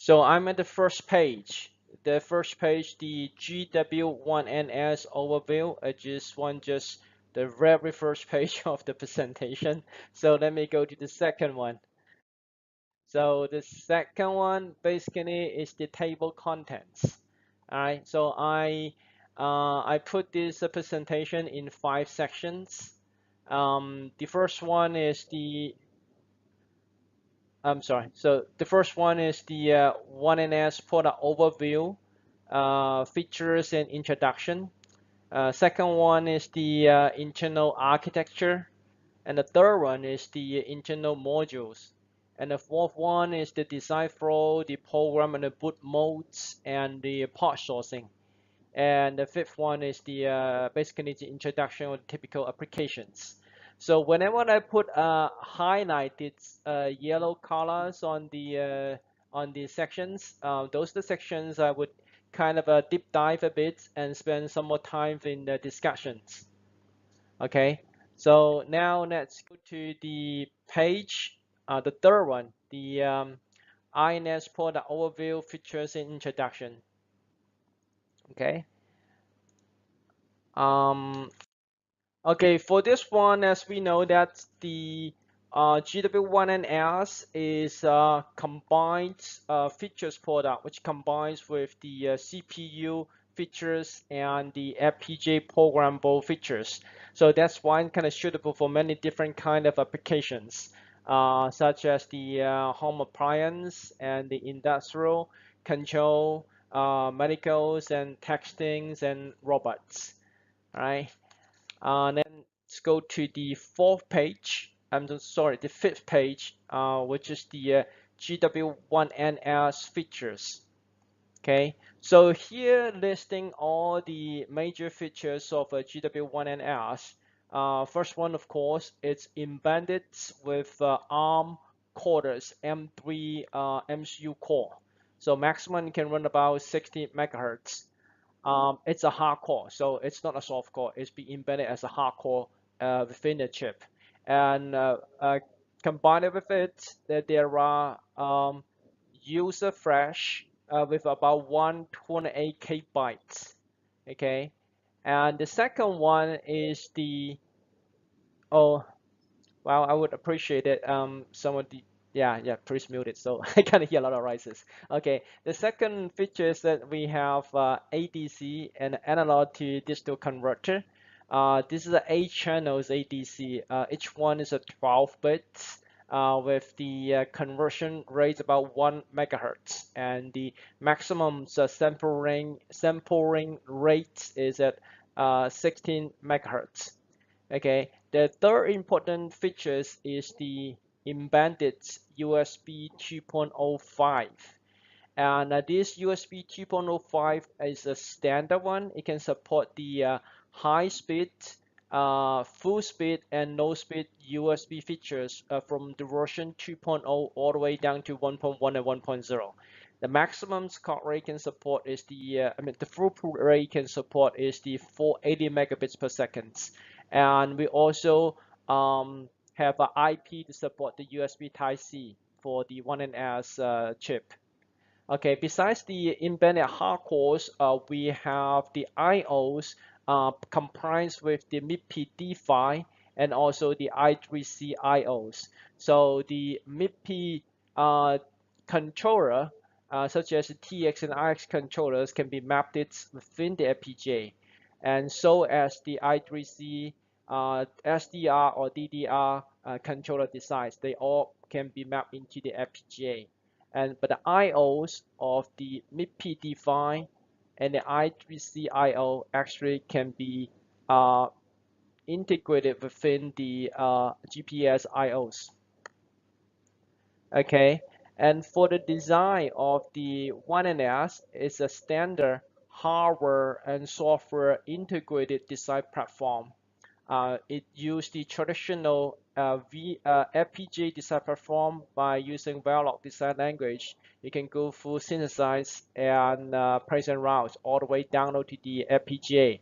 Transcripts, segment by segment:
So I'm at the first page. The first page, the GW1NS overview. I just want the very first page of the presentation. So let me go to the second one. So the second one basically is the table contents. All right. So I put this presentation in 5 sections. The first one is the I'm sorry. So the first one is the 1NS product overview, features and introduction. Second one is the internal architecture, and the third one is the internal modules. And the fourth one is the design flow, the program and the boot modes, and the part sourcing. And the fifth one is the basically the introduction of typical applications. So whenever I put highlighted yellow colors on the sections, those are the sections I would kind of deep dive a bit and spend some more time in the discussions. Okay, so now let's go to the page, the third one, the INS product overview, features and introduction. Okay. Um, Okay, for this one, as we know that the GW1NS is a combined features product, which combines with the CPU features and the FPGA programmable features. So that's why it's kind of suitable for many different kind of applications, such as the home appliance and the industrial control, medicals and textings and robots. All right. Then let's go to the fourth page. I'm so sorry, the fifth page, which is the GW1NS features. Okay, so here listing all the major features of a GW1NS. First one, of course, it's embedded with ARM cores, M3 MCU core. So maximum can run about 60 megahertz. It's a hard core, so it's not a soft core. It's being embedded as a hard core within the chip. And combined with it, there are user flash with about 128 KB. Okay, and the second one is the oh well, I would appreciate it. Some of the yeah, please mute it. So I kind of hear a lot of rises. Okay, the second feature is that we have ADC, an analog to digital converter. This is a 8 channels ADC. Each one is a 12 bits. With the conversion rate about 1 megahertz, and the maximum sampling rate is at 16 megahertz. Okay, the third important features is the embedded USB 2.05. And this USB 2.05 is a standard one. It can support the high speed, full speed, and low speed USB features from the version 2.0 all the way down to 1.1 and 1.0. The maximum clock rate can support is the throughput rate can support is the 480 megabits per second. And we also have an IP to support the USB Type-C for the 1NS chip. Okay, besides the embedded hardcores, we have the IOs compliance with the MIPI D5 and also the I3C IOs. So the MIPI controller, such as the TX and RX controllers, can be mapped within the FPGA, and so as the I3C, SDR or DDR controller designs, they all can be mapped into the FPGA. But the IOs of the MIPI D5 and the I3C IO actually can be integrated within the GPS IOs. Okay, and for the design of the 1NS, it's a standard hardware and software integrated design platform. It used the traditional FPGA design platform by using Verilog design language. You can go through synthesize and place and route all the way down to the FPGA.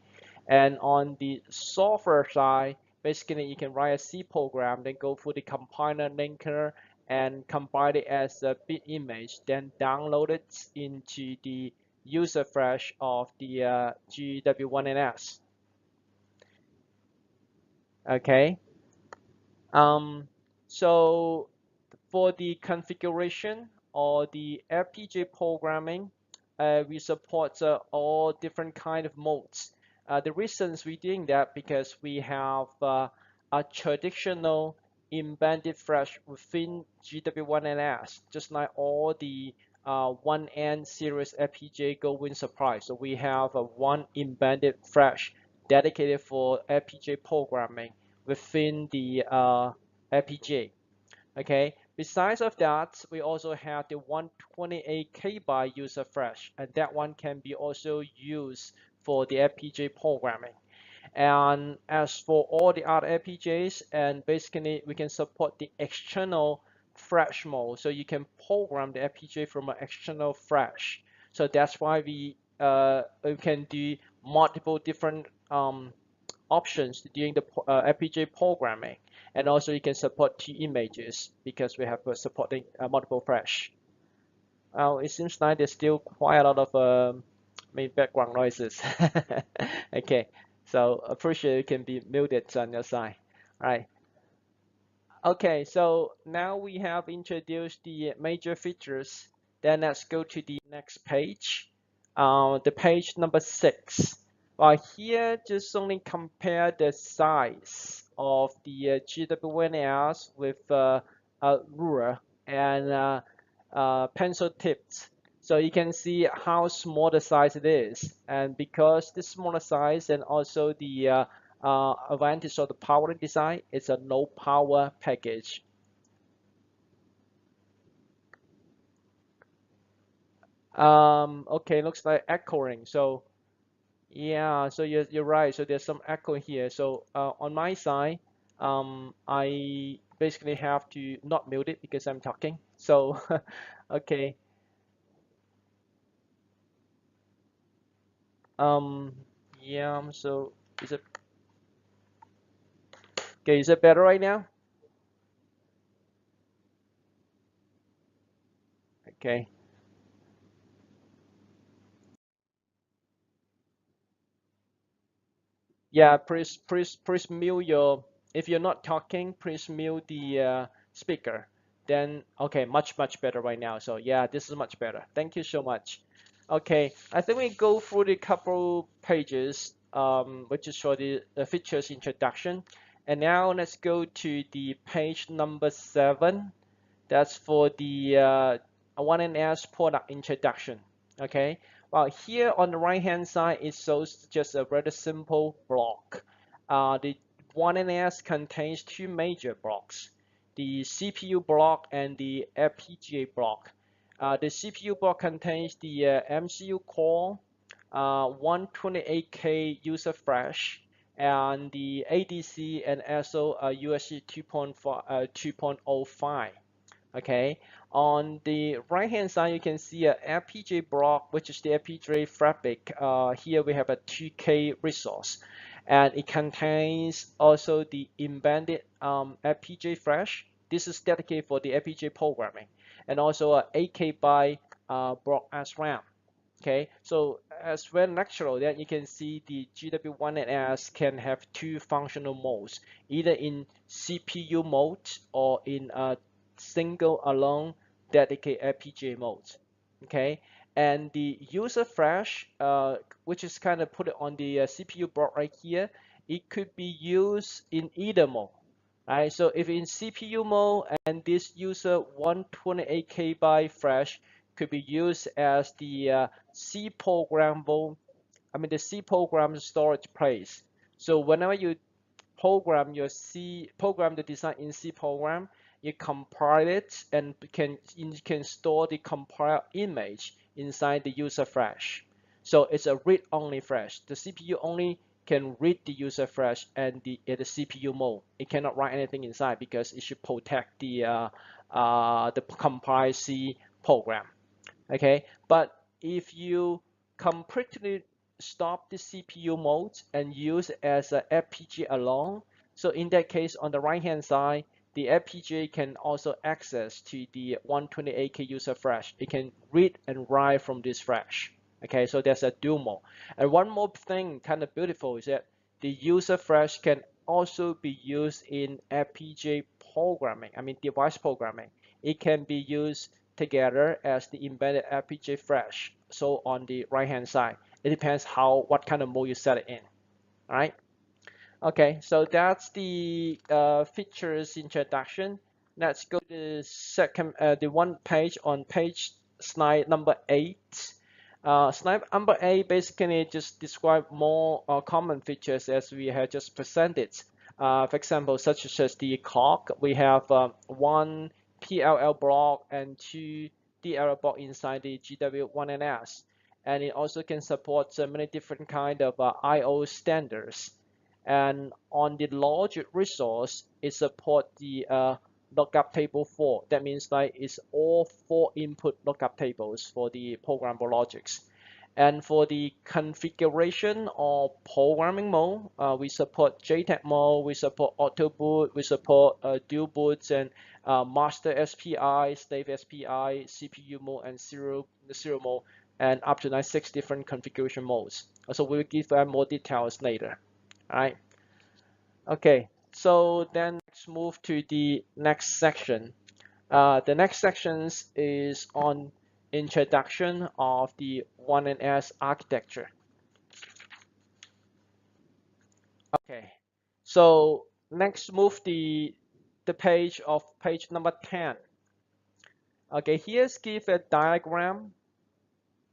And on the software side, basically you can write a C program, then go through the compiler linker and compile it as a bit image, then download it into the user flash of the GW1NS. Okay. Um, so for the configuration or the FPGA programming, we support all different kind of modes. The reasons we're doing that because we have a traditional embedded flash within GW1NS, just like all the 1N series FPGA Gowin supply. So we have a one embedded flash dedicated for FPGA programming within the FPGA. Okay. Besides of that, we also have the 128 KB user flash, and that one can be also used for the FPGA programming. And as for all the other FPGAs, and basically we can support the external flash mode, so you can program the FPGA from an external flash. So that's why we can do multiple different options during the FPGA programming, and also you can support two images because we have supporting multiple flash. It seems like there's still quite a lot of background noises. Okay, so appreciate it can be muted on your side. All right. Okay, so now we have introduced the major features. Then let's go to the next page, the page number 6. Here, just only compare the size of the GW1S with a ruler and pencil tips. So you can see how small the size it is. And because the smaller size and also the advantage of the power design, it's a low power package. Okay, looks like echoing. So yeah, so you're right. So there's some echo here. So on my side, I basically have to not mute it because I'm talking. So okay, um, yeah. So is it okay? Is it better right now? Okay. Yeah, please mute your. If you're not talking, please mute the speaker. Then okay, much better right now. So yeah, this is much better. Thank you so much. Okay, I think we go through the couple pages, which is for the features introduction, and now let's go to the page number 7. That's for the 1NS product introduction. Okay. Well, here on the right-hand side, it shows just a very simple block. The 1NS contains two major blocks, the CPU block and the FPGA block. The CPU block contains the MCU core, 128K user flash, and the ADC and SO USB 2.05. Okay, on the right hand side you can see a FPGA block, which is the FPGA fabric. Here we have a 2K resource, and it contains also the embedded FPGA flash. This is dedicated for the FPGA programming, and also a 8K by block as RAM. Okay, so as well natural, then you can see the GW1NS can have two functional modes, either in CPU mode or in a single alone dedicated FPGA mode. Okay, and the user flash, which is kind of put it on the CPU board right here, it could be used in either mode. Right, so if in CPU mode and this user 128 KB flash could be used as the C programmable, the C program storage place. So whenever you program the design in C program, you compile it and you can store the compiled image inside the user flash. So it's a read-only flash. The CPU only can read the user flash and the CPU mode. It cannot write anything inside because it should protect the compiled C program. Okay, but if you completely stop the CPU mode and use it as a FPGA alone, so in that case, on the right hand side, the FPGA can also access to the 128K user flash. It can read and write from this flash. Okay, so there's a dual mode. And one more thing kind of beautiful is that the user flash can also be used in FPGA programming, I mean device programming. It can be used together as the embedded FPGA flash. So on the right hand side, it depends what kind of mode you set it in. All right. Okay, so that's the features introduction. Let's go to the one page on slide number 8. Slide number 8 basically just describe more common features as we have just presented. For example, such as the clock, we have one PLL block and two DLL block inside the GW1NS, and it also can support many different kind of I/O standards. And on the logic resource, it supports the lookup table 4. That means like it's all 4 input lookup tables for the programmable logics. And for the configuration or programming mode, we support JTAG mode, we support auto boot, we support dual boots and master SPI, slave SPI, CPU mode, and serial mode, and up to 6 different configuration modes. So we'll give more details later. All right. Okay. So then let's move to the next section. The next section is on introduction of the 1NS architecture. Okay. So next move the page number 10. Okay. Here's give a diagram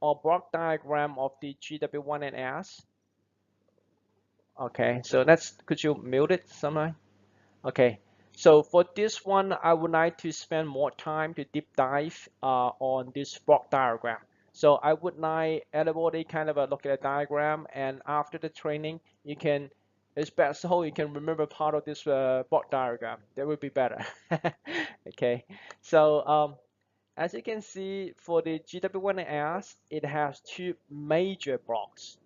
or block diagram of the GW1NS. Okay, so could you mute it sometime? Okay, so for this one, I would like to spend more time to deep dive on this block diagram. So I would like everybody kind of look at a diagram, and after the training, it's best so you can remember part of this block diagram. That would be better. Okay, so as you can see, for the GW1S, it has 2 major blocks.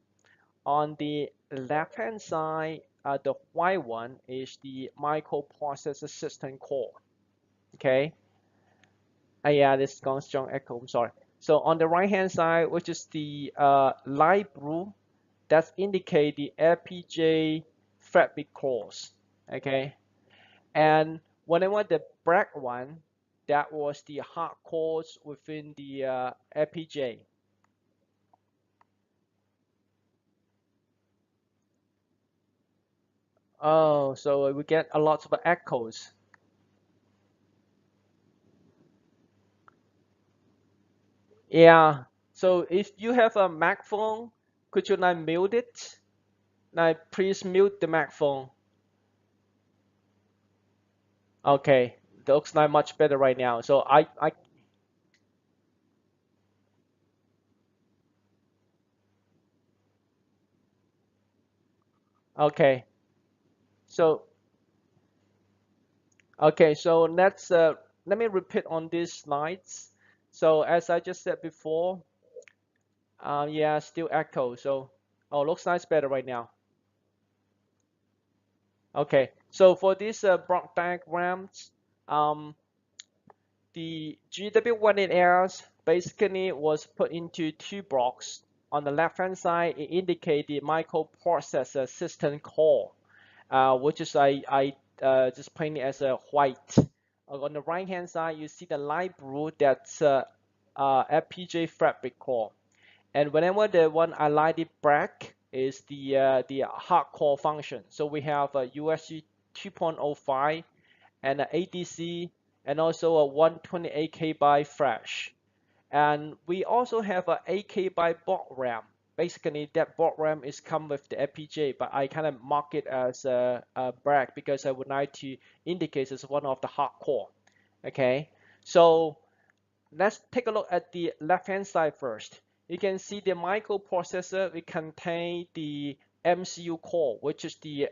On the left-hand side, the white one is the microprocessor system core. Okay. Yeah, this gone strong echo. I'm sorry. So on the right-hand side, which is the light blue, that indicate the FPGA fabric cores. Okay. And whenever the black one, that was the hard cores within the FPGA. Oh, so we get a lot of echoes. Yeah. So if you have a Mac phone, could you like mute it? Like please mute the Mac phone. Okay. Looks like much better right now. So I okay. So okay, so let me repeat on these slides. So as I just said before, yeah, still echo. So looks like it's better right now. Okay. So for these block diagrams, um, the GW1NS basically was put into 2 blocks. On the left-hand side, it indicates the microprocessor system core, which is I just paint it as a white. On the right-hand side, you see the light blue that's FPGA fabric core. And whenever the one I light it black is the hardcore function. So we have a USB 2.05 and an ADC and also a 128 KB flash. And we also have a 8 KB baud RAM. Basically, that baud RAM is come with the FPGA, but I kind of mark it as a black because I would like to indicate it's one of the hardcore. Okay, so let's take a look at the left-hand side first. You can see the microprocessor will contain the MCU core, which is the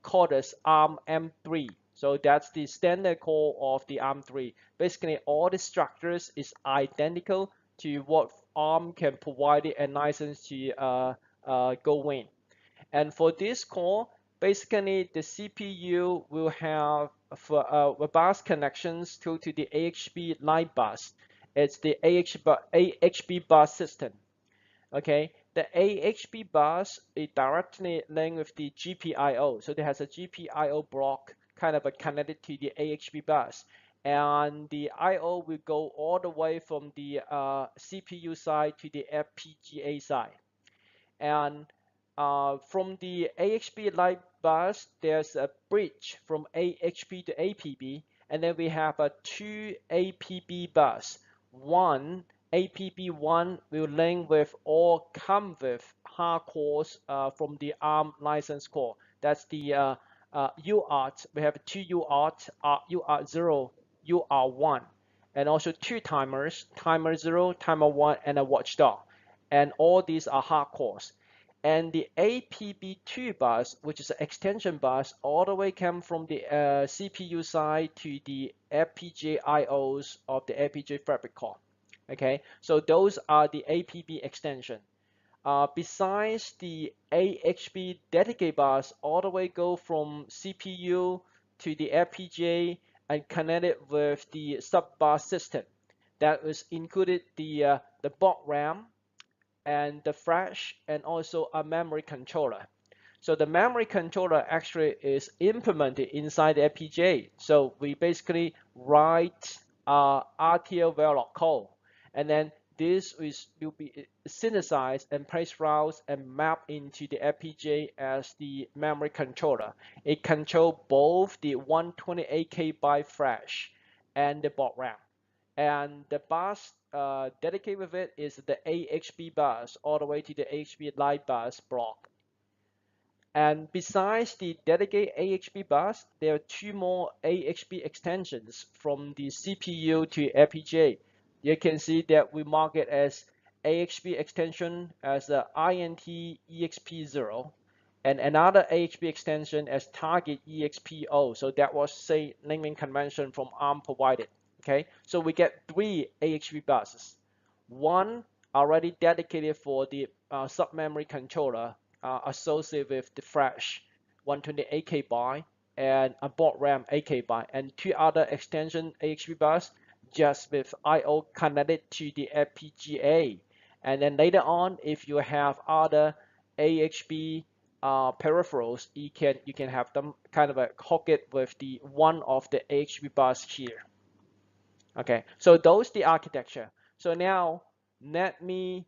called as ARM M3. So that's the standard core of the ARM3. Basically, all the structures is identical to what ARM can provide it and license to go in. And for this core, basically the CPU will have for bus connections to the AHB line bus. It's the AHB bus system. Okay, the AHB bus is directly linked with the GPIO, so it has a GPIO block kind of connected to the AHB bus, and the IO will go all the way from the CPU side to the FPGA side. And from the AHB line bus, there's a bridge from AHB to APB, and then we have a two APB bus. One APB1 will link with or come with hard cores from the ARM license core. That's the UART. We have two UART, UART0, UART1, and also two timers, timer 0, timer 1, and a watchdog. And all these are hard cores. And the APB2 bus, which is an extension bus, all the way come from the CPU side to the FPGA IOs of the FPGA fabric core. Okay, so those are the APB extension. Besides the AHB dedicated bus, all the way go from CPU to the FPGA and connect it with the sub-bus system. That was included the baud RAM and the flash and also a memory controller. So the memory controller actually is implemented inside the FPGA. So we basically write RTL Verilog code, and then this will be synthesized and place routes and mapped into the FPGA as the memory controller. It controls both the 128K byte flash and the baud RAM. And the bus dedicated with it is the AHB bus all the way to the AHB line bus block. And besides the dedicated AHB bus, there are two more AHB extensions from the CPU to FPGA. You can see that we mark it as AHB extension as the INT EXP0 and another AHB extension as target EXP0. So that was, say, naming convention from ARM provided. Okay, so we get three AHB buses. One already dedicated for the sub-memory controller associated with the flash 128K byte and a baud RAM 8K byte, and two other extension AHB bus just with I/O connected to the FPGA. And then later on, if you have other AHB peripherals, you can have them kind of hook it with the one of the AHB bus here. Okay, so those the architecture. So now let me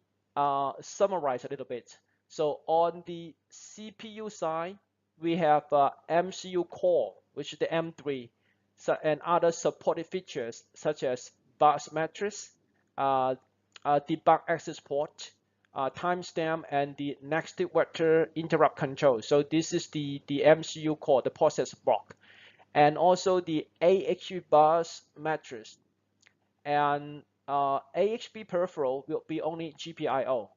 summarize a little bit. So on the CPU side, we have MCU core, which is the M3, and other supported features such as bus matrix, debug access port, timestamp, and the next vector interrupt control. So this is the MCU core, the process block, and also the AHB bus matrix. And AHB peripheral will be only GPIO.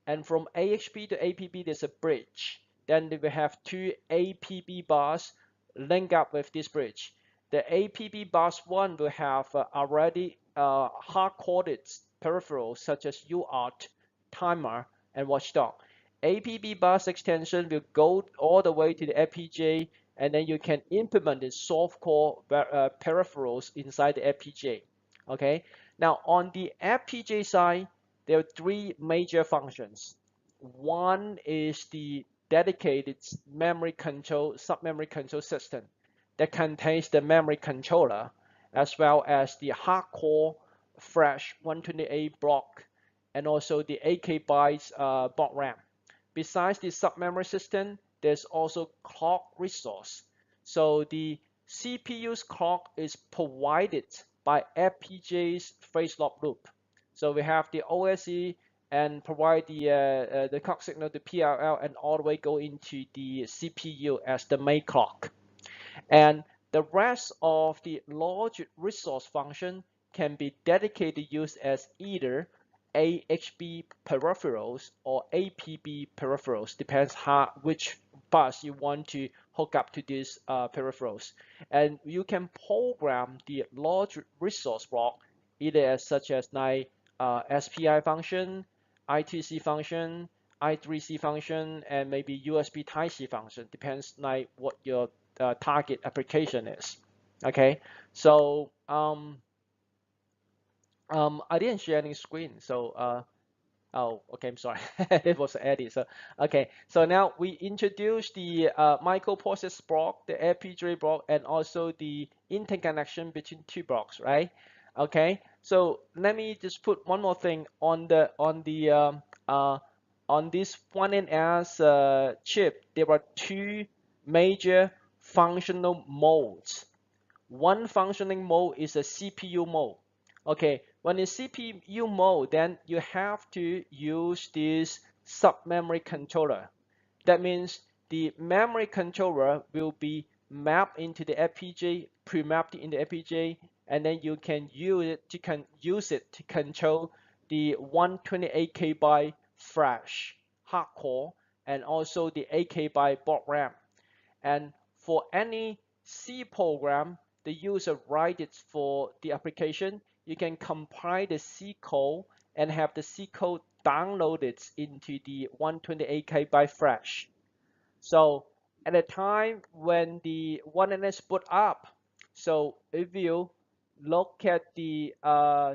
And from AHB to APB, there's a bridge. Then we have two APB bus link up with this bridge. The APB bus 1 will have already hard-coded peripherals such as UART, timer, and watchdog. APB bus extension will go all the way to the FPGA, and then you can implement the soft-core peripherals inside the FPGA. Okay, now on the FPGA side, there are three major functions. One is the dedicated memory control, sub-memory control system that contains the memory controller as well as the hardcore flash 128 block and also the 8K bytes baud RAM. Besides the sub-memory system, there's also clock resource. So the CPU's clock is provided by FPGA's phase-lock loop. So we have the OSE and provide the clock signal to PLL and all the way go into the CPU as the main clock. And the rest of the logic resource function can be dedicated use as either AHB peripherals or APB peripherals, depends which bus you want to hook up to these peripherals. And you can program the logic resource block either as such as like SPI function, I2C function, I3C function, and maybe USB Type-C function, depends like what your target application is. Okay, so I didn't share any screen, so oh, okay, I'm sorry. It was edit. So, okay. So now we introduce the microprocessor block, the FPGA block, and also the interconnection between two blocks, right? Okay. So let me just put one more thing on this 1NS chip. There are two major functional modes. One functioning mode is a CPU mode. Okay, when it's CPU mode, then you have to use this sub-memory controller. That means the memory controller will be mapped into the FPGA, pre-mapped in the FPGA, and then you can use it to control the 128 KB flash hardcore and also the 8 KB baud RAM. And for any C program, the user writes it for the application. You can compile the C code and have the C code downloaded into the 128 KB flash. So at the time when the 1NS boot up, so if you look at the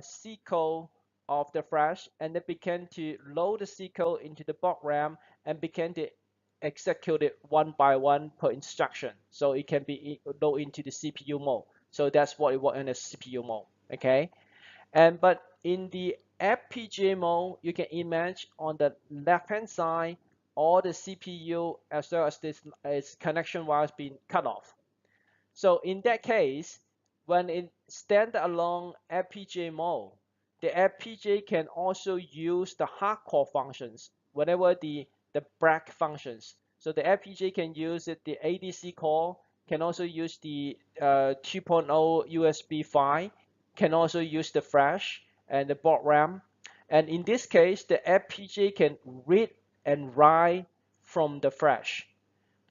C code of the flash and then begin to load the C code into the baud RAM and begin to execute it one by one per instruction. So it can be loaded into the CPU mode. So that's what it was in the CPU mode. Okay. And but in the FPGA mode, you can imagine on the left hand side, all the CPU as well as this its connection wires being cut off. So in that case, when it standalone FPGA mode, the FPGA can also use the hardcore functions whenever the black functions. So the FPGA can use it, the ADC core, can also use the 2.0 USB 5, can also use the flash and the baud RAM. And in this case, the FPGA can read and write from the flash.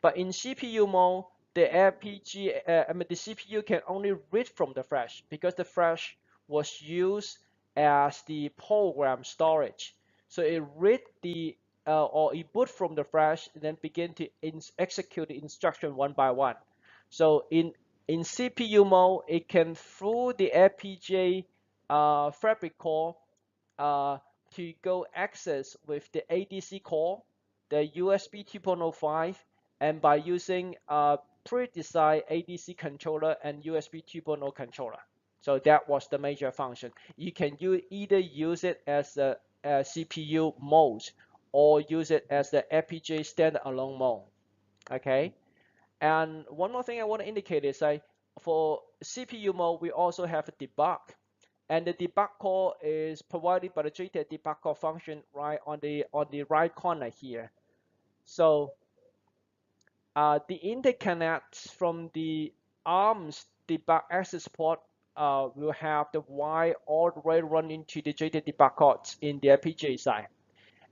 But in CPU mode, the CPU can only read from the flash because the flash was used as the program storage. So it read or it boot from the flash and then begin to execute the instruction one by one. So in CPU mode, it can through the FPGA fabric core uh, to go access with the ADC core, the USB 2.05, and by using a pre-designed ADC controller and USB 2.0 controller. So that was the major function. You can either use it as a CPU mode or use it as the FPGA standalone mode. Okay. And one more thing I want to indicate is for CPU mode, we also have a debug. And the debug call is provided by the JTAG debug call function right on the right corner here. So the interconnect from the ARM's debug access port will have the wire all the way run into the JTAG debug cards in the FPGA side.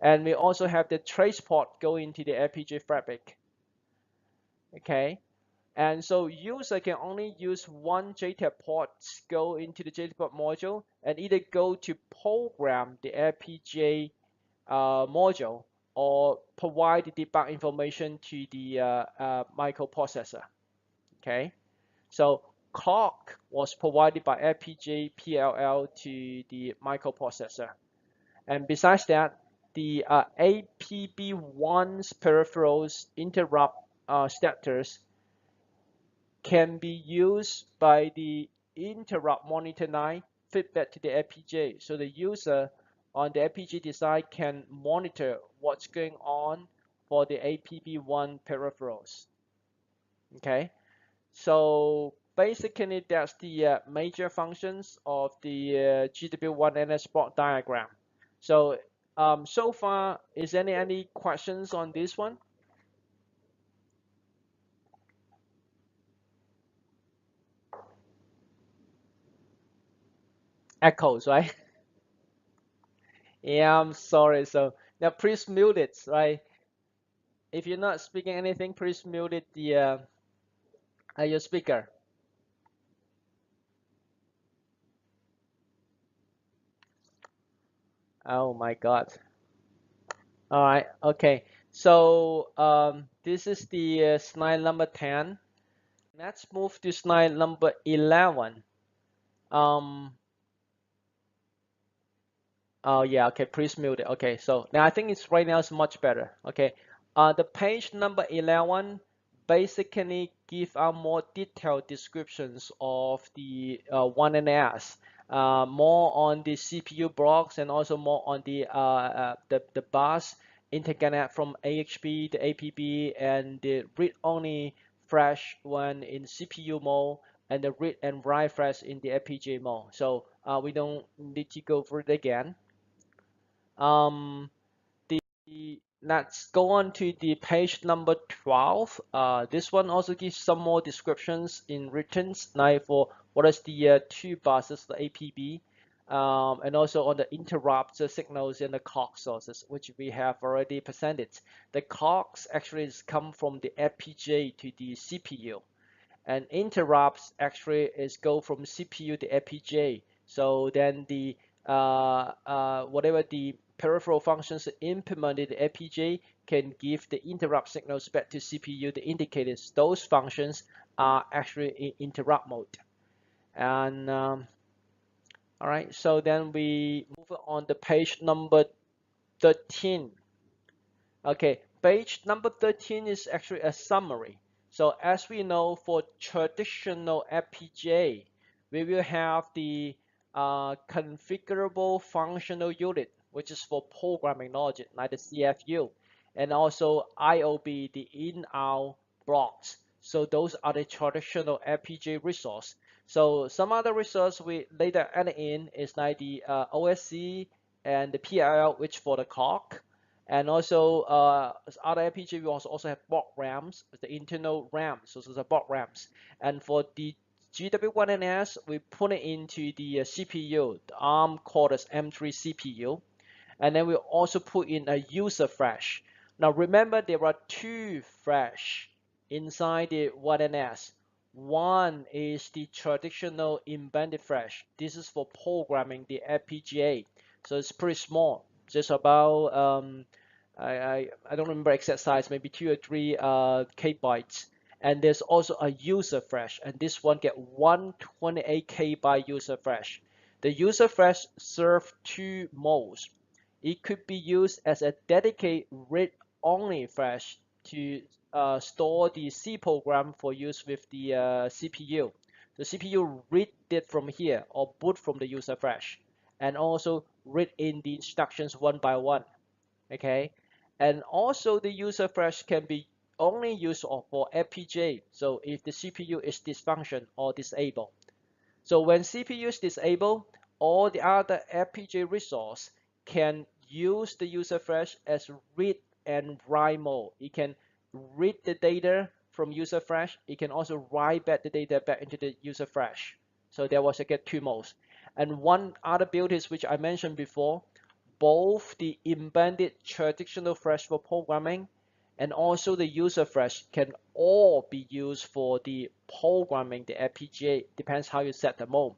And we also have the trace port going into the FPGA fabric. Okay. And so user can only use one JTAG port go into the JTAG port module and either go to program the FPGA module or provide the debug information to the microprocessor. Okay, so clock was provided by FPGA PLL to the microprocessor. And besides that, the APB1's peripherals interrupt status can be used by the interrupt monitor line feedback to the FPGA. So the user on the FPGA design can monitor what's going on for the APB1 peripherals. Okay, so basically that's the major functions of the GW1NS block diagram. So so far, is there any questions on this one? Echoes, right? Yeah, I'm sorry. So now please mute it, right? If you're not speaking anything, please mute it your speaker. Oh my God. All right. Okay. So this is the slide number 10. Let's move to slide number 11. Um, oh yeah, okay, please mute it. Okay, so now I think it's right now it's much better. Okay, the page number 11 basically give out more detailed descriptions of the 1NS, more on the CPU blocks and also more on the bus interconnect from AHB to APB and the read-only flash one in CPU mode and the read and write flash in the FPGA mode. So we don't need to go through it again. Um, let's go on to the page number 12. This one also gives some more descriptions in writtens, like for what is the two buses, the APB, and also on the interrupt signals and the clock sources, which we have already presented. The clocks actually come from the FPGA to the CPU, and interrupts actually is go from CPU to FPGA. So then the whatever the peripheral functions implemented in FPGA can give the interrupt signals back to CPU to indicate those functions are actually in interrupt mode. And all right, so then we move on to page number 13. Okay, page number 13 is actually a summary. So as we know, for traditional FPGA, we will have the configurable functional unit, which is for programming logic, like the CFU, and also IOB, the in-out blocks. So those are the traditional FPGA resource. So some other resource we later add in is like the OSC and the PIL, which for the clock. And also other FPGA we also have baud RAMs, the internal RAM, so those are baud RAMs. And for the GW1NS, we put it into the CPU, the ARM Cortex M3 CPU. And then we also put in a user flash. Now remember there are two flash inside the 1NS. One is the traditional embedded flash. This is for programming the FPGA. So it's pretty small, just about I don't remember exact size, maybe 2 or 3 kbytes. And there's also a user flash, and this one get 128 kbyte user flash. The user flash serves two modes. It could be used as a dedicated read-only flash to store the C program for use with the CPU. The CPU read it from here or boot from the user flash, and also read in the instructions one by one. Okay, and also the user flash can be only used for FPGA. So if the CPU is dysfunction or disabled. So when CPU is disabled, all the other FPGA resource can use the user flash as read and write mode. It can read the data from user flash. It can also write back the data back into the user flash. So there was get two modes. And one other abilities which I mentioned before, both the embedded traditional flash for programming and also the user flash can all be used for the programming the FPGA. Depends how you set the mode.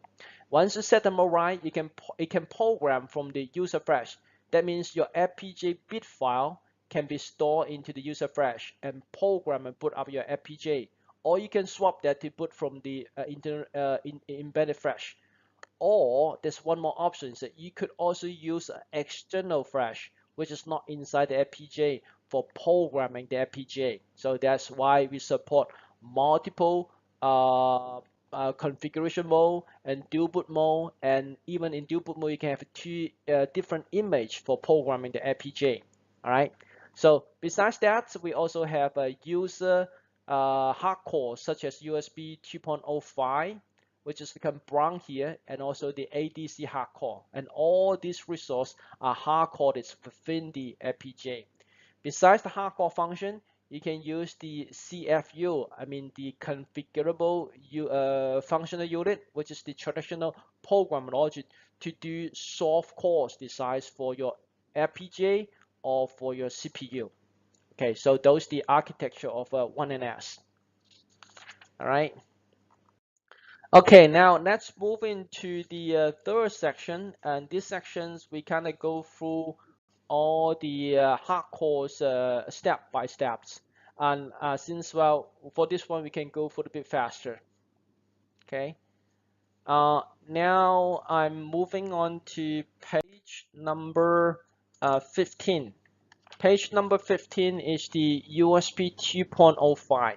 Once you set the mode right, it can program from the user flash. That means your FPGA bit file can be stored into the user flash and program and boot up your FPGA. Or you can swap that to boot from the embedded flash. Or there's one more option is that you could also use an external flash, which is not inside the FPGA for programming the FPGA. So that's why we support multiple configuration mode and dual boot mode, and even in dual boot mode you can have two different image for programming the FPGA. All right. So besides that, we also have a user hardcore such as USB 2.05, which is become brown here, and also the ADC hardcore. And all these resources are hardcoded within the FPGA. Besides the hardcore function, you can use the CFU, I mean the configurable functional unit, which is the traditional program logic to do soft cores designs for your FPGA or for your CPU. Okay, so those the architecture of 1NS. All right. Okay, now let's move into the third section, and this sections we kind of go through all the hardcore step by steps. And since, well, for this one we can go for a bit faster. Okay. Now I'm moving on to page number 15. Page number 15 is the USB 2.05.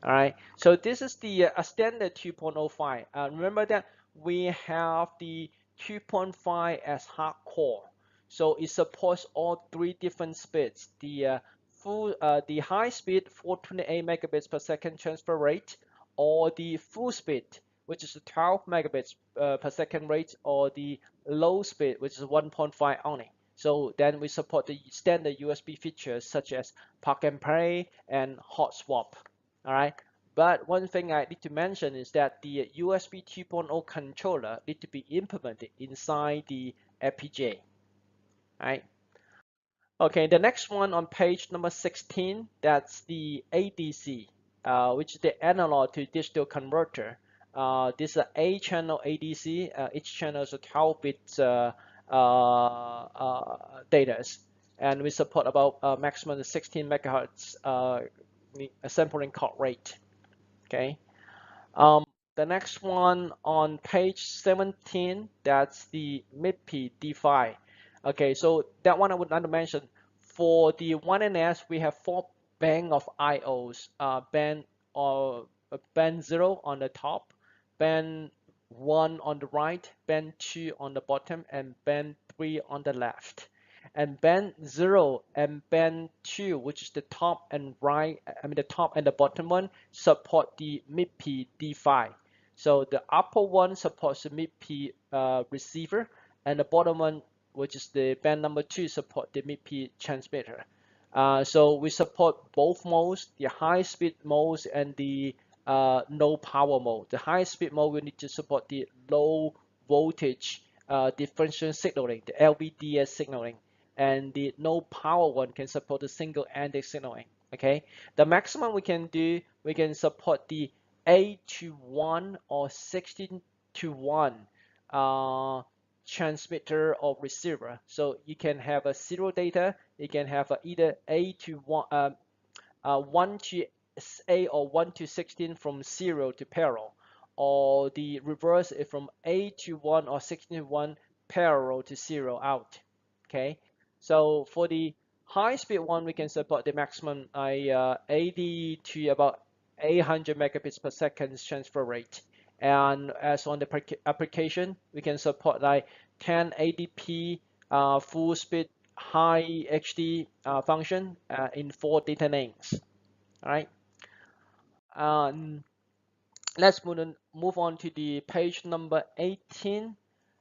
All right, so this is the standard 2.05. Remember that we have the 2.5 as hardcore, so it supports all three different speeds: the high speed 428 megabits per second transfer rate, or the full speed, which is 12 megabits per second rate, or the low speed, which is 1.5 only. So then we support the standard USB features such as plug and play and hot swap. All right. But one thing I need to mention is that the USB 2.0 controller need to be implemented inside the FPGA. Right. Okay, the next one on page number 16, that's the ADC, which is the analog to digital converter. This is an 8-channel ADC. Each channel is a 12-bit data, and we support about maximum 16 megahertz sampling clock rate. Okay. Um, the next one on page 17, that's the MIPI D5. Okay, so that one I would like to mention. For the 1NS, we have 4 band of IOs. Band 0 on the top, band 1 on the right, band 2 on the bottom, and band 3 on the left. And band 0 and band 2, which is the top and right, I mean the top and the bottom one, support the MIPI D5. So the upper one supports the MIPI receiver, and the bottom one, which is the band number 2, support the MIPI transmitter. So we support both modes, the high speed modes and the no power mode. The high speed mode we need to support the low voltage differential signaling, the LVDS signaling, and the no power one can support the single-ended signaling. Okay, the maximum we can do, we can support the 8-to-1 or 16-to-1 transmitter or receiver. So you can have a serial data, you can have either 1 to 8 or 1 to 16 from serial to parallel, or the reverse is from 8 to 1 or 16 to 1 parallel to serial out. Okay, so for the high speed one, we can support the maximum 80 to about 800 megabits per second transfer rate. And as on the application, we can support like 1080p full speed high HD function in 4 data lanes. All right. Um, let's move on to the page number 18.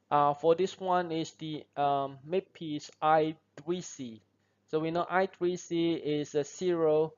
For this one is the MIPI's I3C. So we know I3C is a serial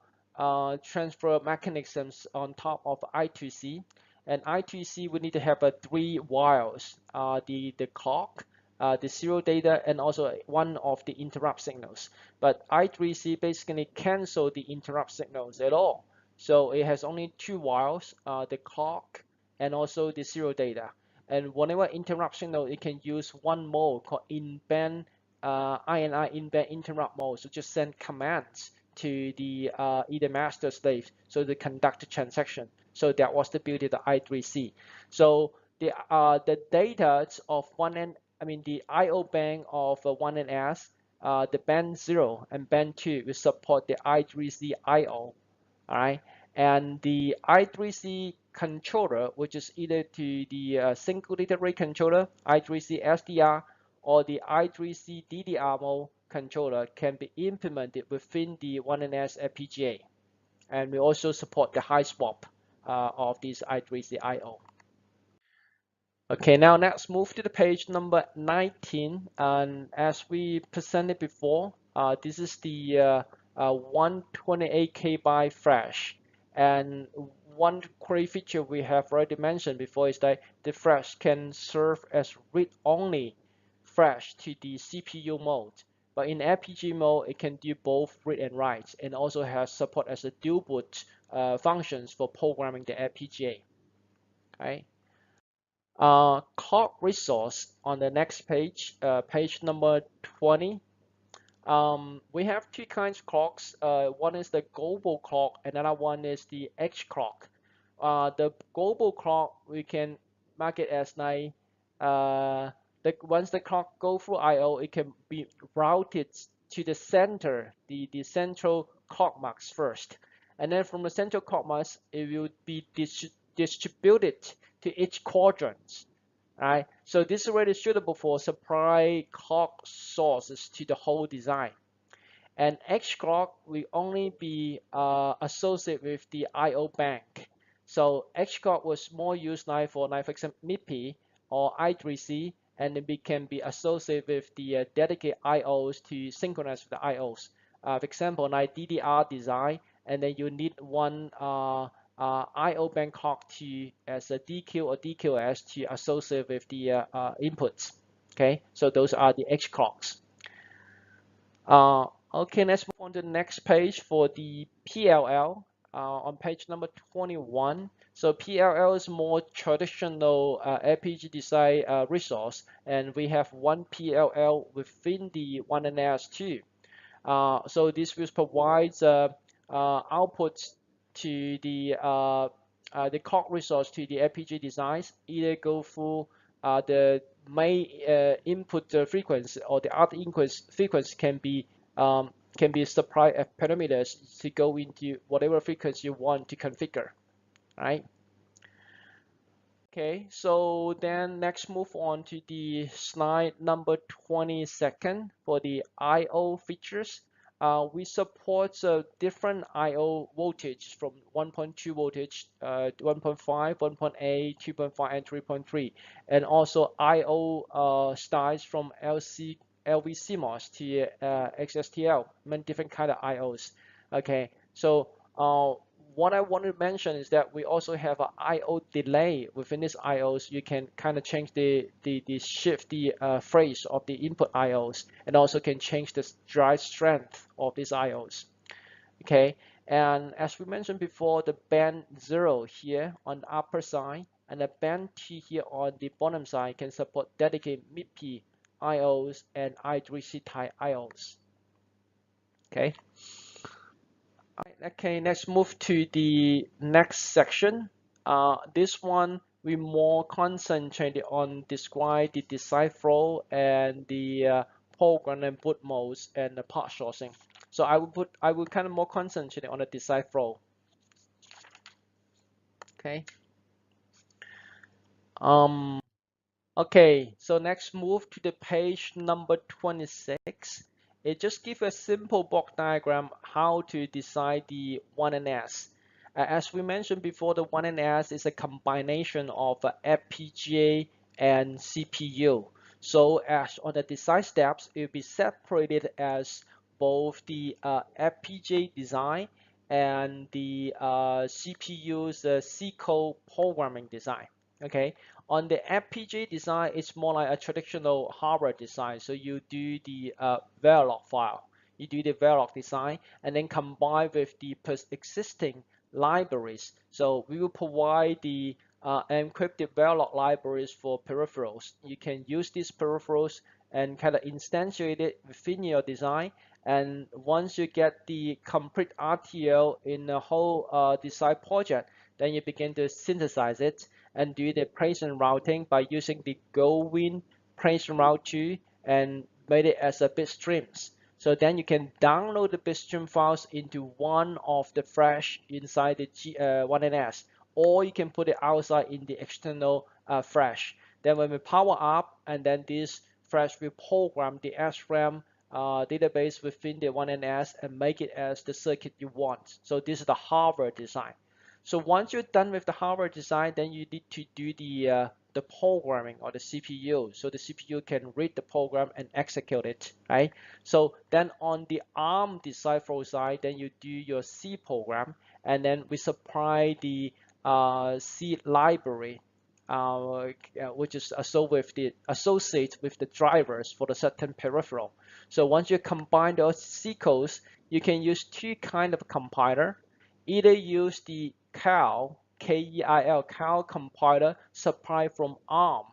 transfer mechanisms on top of I2C. And I2C we need to have 3 wires, the clock, the serial data, and also one of the interrupt signals. But I3C basically cancel the interrupt signals at all. So it has only 2 wires, the clock and also the serial data. And whenever interrupt signal, it can use one mode called in-band INI in-band interrupt mode. So just send commands to the either master slave, so to conduct the transaction. So that was the beauty of the I3C. So the data of the IO band of 1NS, the band 0 and band 2 will support the I3C IO. All right, and the I3C controller, which is either to the single data rate controller, I3C SDR, or the I3C DDR mode controller, can be implemented within the 1NS FPGA. And we also support the high swap of this I3C IO. Okay, now let's move to the page number 19. And as we presented before, this is the 128 KB flash. And one great feature we have already mentioned before is that the flash can serve as read-only flash to the CPU mode. But in FPGA mode, it can do both read and write, and also has support as a dual boot functions for programming the FPGA. Okay. Clock resource on the next page, page number 20. We have two kinds of clocks. One is the global clock, another one is the edge clock. The global clock, we can mark it as like once the clock go through I/O, it can be routed to the center, the central clock marks first, and then from the central clock marks, it will be distributed to each quadrant. Right? So this is really suitable for supply clock sources to the whole design. And edge clock will only be associated with the I/O bank. So edge clock was more used like for example MIPI or I3C, and it can be associated with the dedicated I/Os to synchronize with the I/Os. For example, like DDR design, and then you need one I/O bank clock to as a DQ or DQS to associate with the inputs. Okay, so those are the edge clocks. Okay, let's move on to the next page for the PLL on page number 21. So PLL is more traditional FPGA design resource, and we have one PLL within the 1NS too. So this will provide outputs to the clock resource to the FPGA designs, either go through the main input frequency or the other input frequency can be supplied as parameters to go into whatever frequency you want to configure, right? Okay, so then next move on to the slide number 22 for the I/O features. We support different I/O voltage from 1.2 voltage, 1.5, 1.8, 2.5, and 3.3, and also I/O styles from LV-CMOS to XSTL, many different kind of I/Os. Okay, so what I want to mention is that we also have an I/O delay within this I/Os. You can kind of change the shift the phase of the input I/Os, and also can change the drive strength of these I/Os. Okay, and as we mentioned before, the band 0 here on the upper side and the band T here on the bottom side can support dedicated MIPI I/Os and I3C type I/Os. Okay. Okay, let's move to the next section. This one we more concentrated on describe the design flow and the program and boot modes and the part sourcing. So I will kind of more concentrate on the design flow. Okay. Okay, so next move to the page number 26. It just gives a simple block diagram how to design the 1NS. As we mentioned before, the 1NS is a combination of FPGA and CPU. So as on the design steps, it will be separated as both the FPGA design and the CPU's C code programming design. Okay, on the FPGA design, it's more like a traditional hardware design. So you do the Verilog file, you do the Verilog design, and then combine with the existing libraries. So we will provide the encrypted Verilog libraries for peripherals. You can use these peripherals and kind of instantiate it within your design. And once you get the complete RTL in the whole design project, then you begin to synthesize it and do the placement routing by using the Gowin placement route 2 and made it as a bit streams. So then you can download the bitstream files into one of the flash inside the GW1NS, or you can put it outside in the external flash. Then when we power up, and then this flash will program the SRAM database within the 1NS and make it as the circuit you want. So this is the hardware design. So once you're done with the hardware design, then you need to do the programming or the CPU. So the CPU can read the program and execute it, right? So then on the ARM design flow side, then you do your C program, and then we supply the C library, which is associated with the drivers for the certain peripheral. So once you combine those C codes, you can use two kind of compiler. Either use the KEIL, K-E-I-L, KEIL compiler supplied from ARM,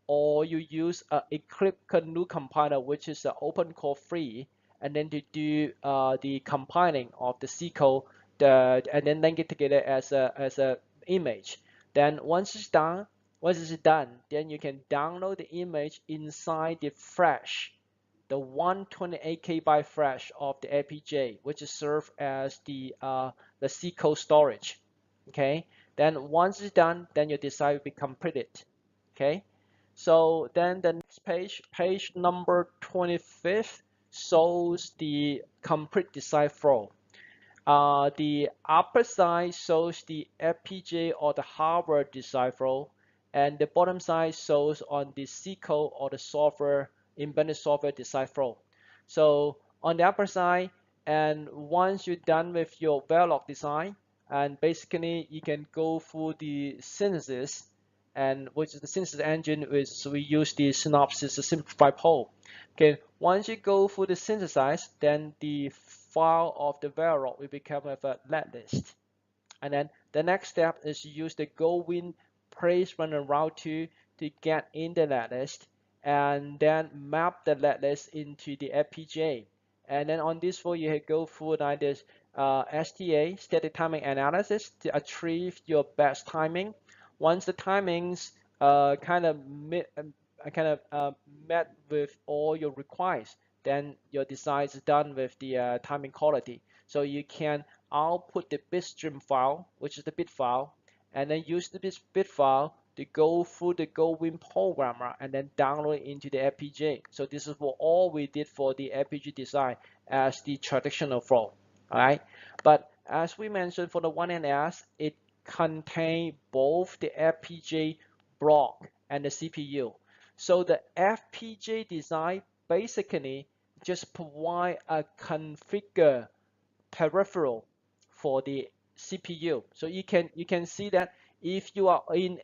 or you use an Eclipse GNU compiler, which is an open core free, and then to do the compiling of the C code, and then link it together as a image. Then once it's done, then you can download the image inside the flash, the 128 KB flash of the FPGA, which is served as the C code storage. Okay. Then once it's done, then your design will be completed. Okay. So then the next page, page number 25, shows the complete design flow. The upper side shows the FPGA or the hardware design flow, and the bottom side shows on the C code or the software, embedded software design flow. So on the upper side, and once you're done with your Verilog design, and basically you can go through the synthesis, and which is the synthesis engine, which we use the synopsis to simplify poll. Okay, once you go through the synthesize, then the file of the Verilog will become a let list. And then the next step is to use the Gowin placement and route to get in the let list, and then map the let list into the FPGA. And then on this flow, you go through like this STA, static timing analysis, to achieve your best timing. Once the timings kind of met with all your requirements, then your design is done with the timing quality. So you can output the bitstream file, which is the bit file, and then use the bit file to go through the Gowin programmer and then download it into the FPGA. So this is what all we did for the FPGA design as the traditional flow. All right, but as we mentioned for the 1NS, it contains both the FPGA block and the CPU. So the FPGA design basically just provide a configure peripheral for the CPU. So you can see that if you are in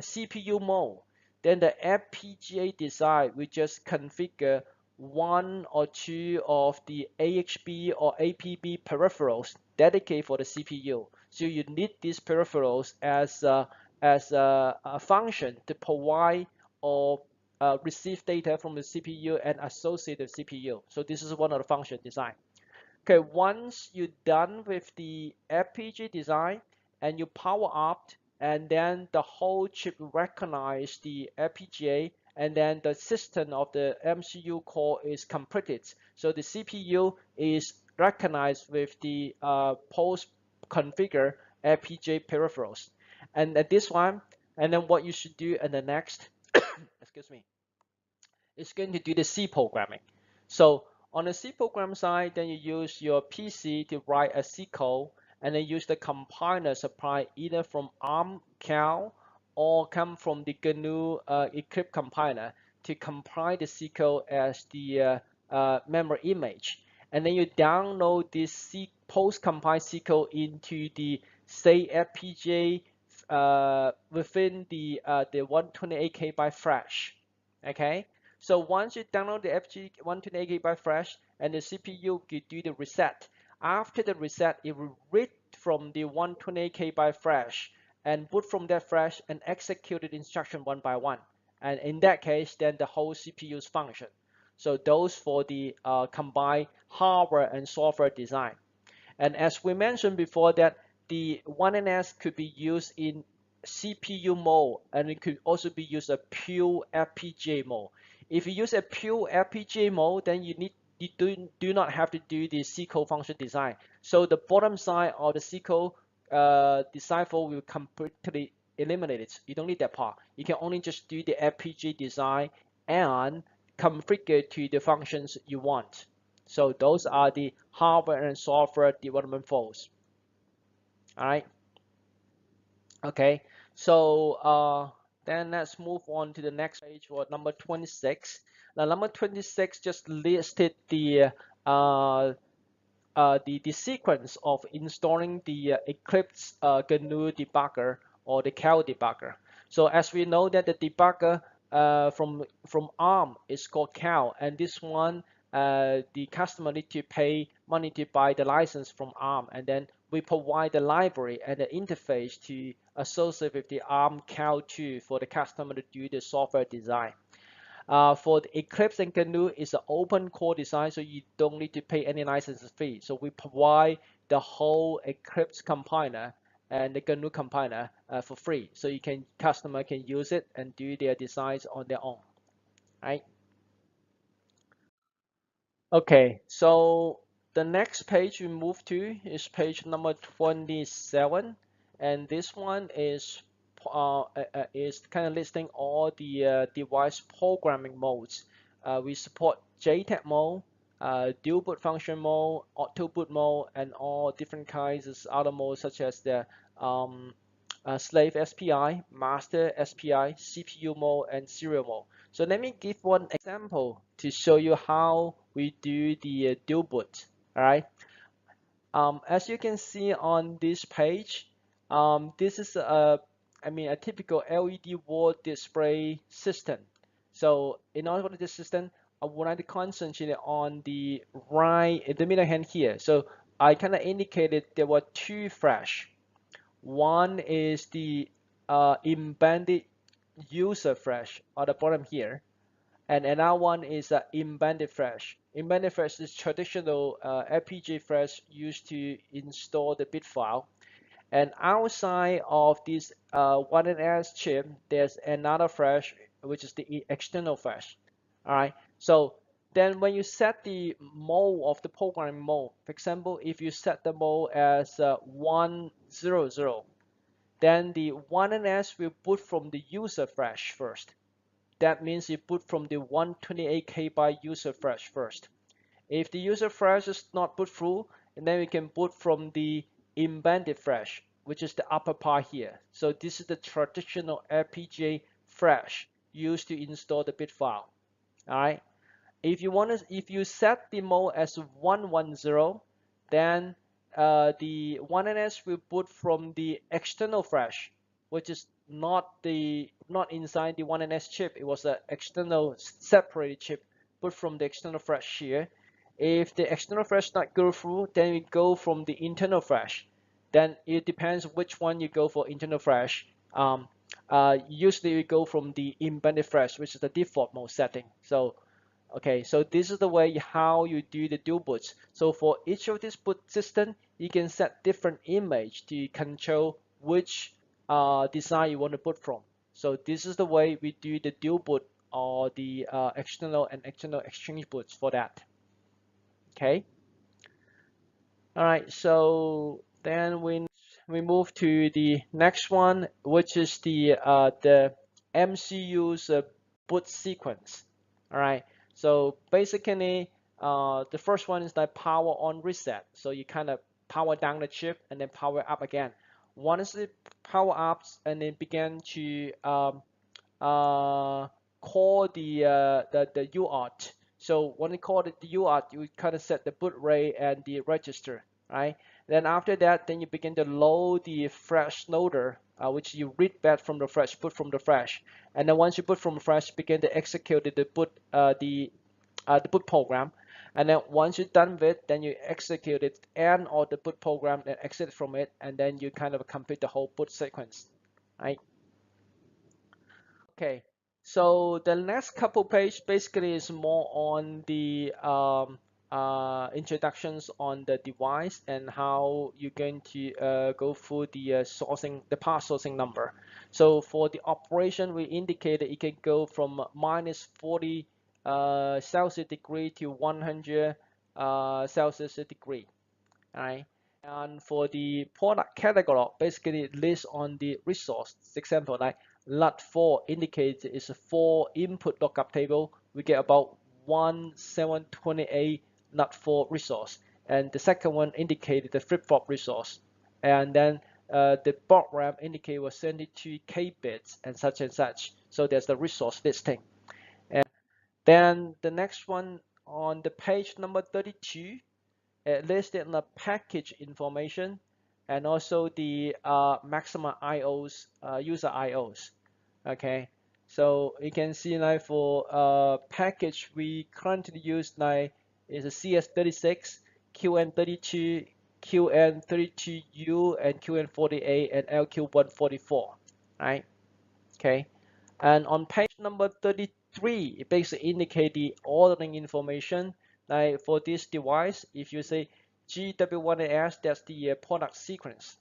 CPU mode, then the FPGA design will just configure one or two of the AHB or APB peripherals dedicated for the CPU. So you need these peripherals as a function to provide or receive data from the CPU and associate the CPU. So this is one of the function design. Okay, once you're done with the FPGA design and you power up, and then the whole chip recognize the FPGA, and then the system of the MCU core is completed. So the CPU is recognized with the post-configure FPGA peripherals. And at this one, and then what you should do in the next, excuse me, is going to do the C programming. So on the C program side, then you use your PC to write a C code, and then use the compiler supplied either from ARM Cal or come from the GNU Eclipse compiler to compile the C code as the memory image. And then you download this post-compiled C code into the say FPGA within the 128 KB flash. Okay. So once you download the FPGA 128 KB flash, and the CPU will do the reset. After the reset, it will read from the 128 KB flash and boot from that flash and execute the instruction one by one. And in that case, then the whole CPU's function. So those for the combined hardware and software design. And as we mentioned before, that the 1NS could be used in CPU mode, and it could also be used a pure FPGA mode. If you use a pure FPGA mode, then you do not have to do the C code function design. So the bottom side of the C code design flow will completely eliminate it. You don't need that part. You can only just do the FPGA design and configure to the functions you want. So those are the hardware and software development flows. All right. Okay. So then let's move on to the next page for number 26. Now number 26 just listed the sequence of installing the Eclipse GNU debugger or the Cal debugger. So as we know that the debugger from ARM is called Cal, and this one the customer need to pay money to buy the license from ARM, and then we provide the library and the interface to associate with the ARM Cal 2 for the customer to do the software design. For the Eclipse and GNU, it's an open core design, so you don't need to pay any license fee. So we provide the whole Eclipse compiler and the GNU compiler for free, so customer can use it and do their designs on their own, right? Okay, so the next page we move to is page number 27, and this one is kind of listing all the device programming modes. We support JTAG mode, dual boot function mode, auto boot mode, and all different kinds of other modes such as the slave SPI, master SPI, CPU mode, and serial mode. So let me give one example to show you how we do the dual boot. All right. As you can see on this page, this is a typical LED wall display system. So in order for this system, I would like to concentrate on the the middle hand here. So I kind of indicated there were two flash. One is the embedded user flash at the bottom here, and another one is embedded flash. Embedded flash is traditional FPGA flash used to install the bit file. And outside of this 1NS chip, there's another flash, which is the external flash. All right. So then when you set the mode of the programming mode, for example, if you set the mode as 100, then the 1NS will boot from the user flash first. That means you boot from the 128 KB user flash first. If the user flash is not boot through, and then we can boot from the embedded flash, which is the upper part here. So this is the traditional FPGA flash used to install the bit file. All right. If you set the mode as 110, then the 1NS will boot from the external flash, which is not inside the 1NS chip. It was an external separated chip, boot from the external flash here. If the external flash not go through, then we go from the internal flash. Then it depends which one you go for internal flash. Usually we go from the embedded flash, which is the default mode setting. So okay, so this is the way how you do the dual boots. So for each of these boot system, you can set different image to control which design you want to boot from. So this is the way we do the dual boot or the external and external exchange boots for that. Okay. All right. So then we move to the next one, which is the MCU's boot sequence. All right. So basically, the first one is the power on reset. So you kind of power down the chip and then power up again. Once it power ups and then begin to call the UART. So when you call it the UART, you kind of set the boot rate and the register, right? Then after that, then you begin to load the flash loader, which you read back from the flash, boot from the flash, and then once you boot from the flash, begin to execute the boot program. And then once you're done with, then you execute it and or the boot program and exit from it, and then you kind of complete the whole boot sequence, right? Okay, so the next couple page basically is more on the introductions on the device and how you're going to go through the sourcing, the part sourcing number. So for the operation, we indicated it can go from minus 40 Celsius degree to 100 Celsius degree. All right. And for the product catalog, basically it lists on the resource. Example, like LUT4 indicates it's a 4 input lookup table. We get about 1728 LUT4 resource. And the second one indicated the flip-flop resource. And then the baud RAM indicate was 72 K bits and such and such. So there's the resource listing. And then the next one on the page number 32, it listed the package information and also the maximum IOs, user IOs. Okay, so you can see now for package we currently use now is a CS36, QN32, QN32U, and QN48 and LQ144, right? Okay, and on page number 33, 3, it basically indicate the ordering information. Like for this device, if you say GW1S, that's the product sequence.